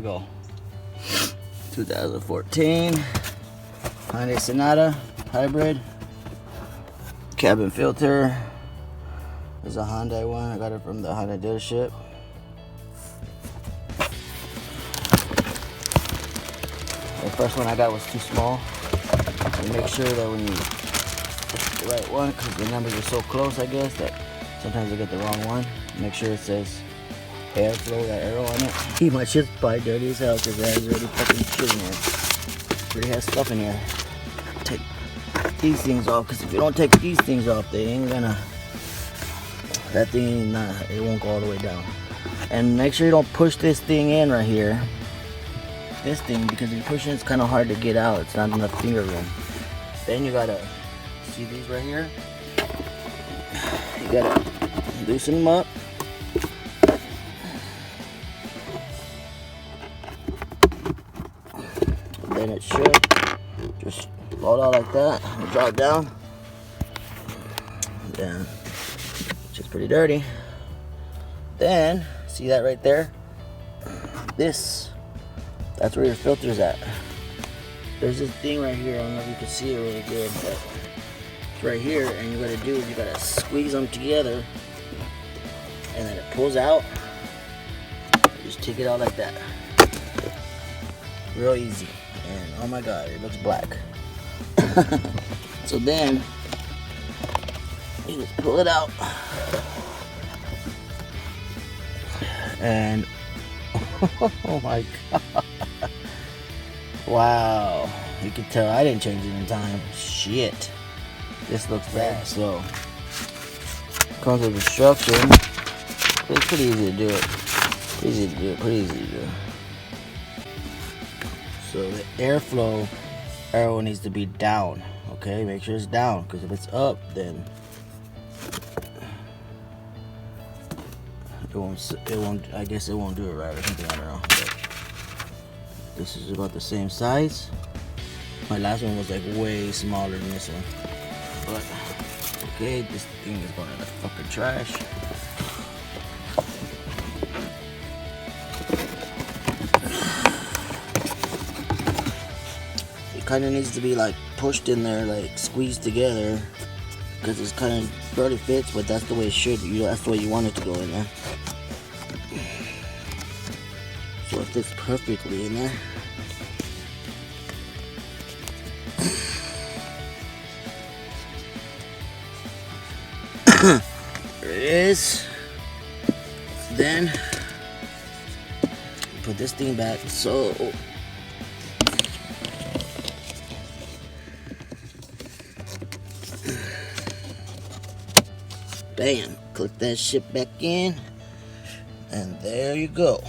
go. 2014 Hyundai Sonata hybrid. Cabin filter. There's a Hyundai one. I got it from the Hyundai dealership. The first one I got was too small. So make sure that when you get the right one, because the numbers are so close, I guess, that sometimes I get the wrong one. Make sure it says airflow, that arrow on it. My shit's probably dirty as hell because it has already fucking shit in here. Already has stuff in here. Take these things off, because if you don't take these things off, they ain't gonna, that thing, it won't go all the way down. And make sure you don't push this thing in right here. This thing, because if you push it, it's kind of hard to get out. It's not enough finger room. Then you gotta see these right here. You gotta loosen them up. Then it should just fall out like that. Draw it down. Then it's just pretty dirty. Then see that right there? That's where your filter's at. There's this thing right here. I don't know if you can see it really good, but it's right here. And you gotta do is you gotta squeeze them together, and then it pulls out. Just take it out like that. Real easy. And oh my god, it looks black. So then you just pull it out, and oh my god. Wow, you can tell I didn't change it in time. Shit, this looks bad. So comes with instruction. It's pretty easy to do it. Pretty easy to do. So the airflow arrow needs to be down. Okay, make sure it's down, because if it's up, then it won't. I guess it won't do it right or something. I don't know. But this is about the same size. My last one was like way smaller than this one. But okay, this thing is going in the fucking trash. It kind of needs to be like pushed in there, like squeezed together, because it's kind of barely fits, but that's the way it should. That's the way you want it to go in there. So it fits perfectly in there. There it is. Then put this thing back. So bam, click that shit back in, and there you go.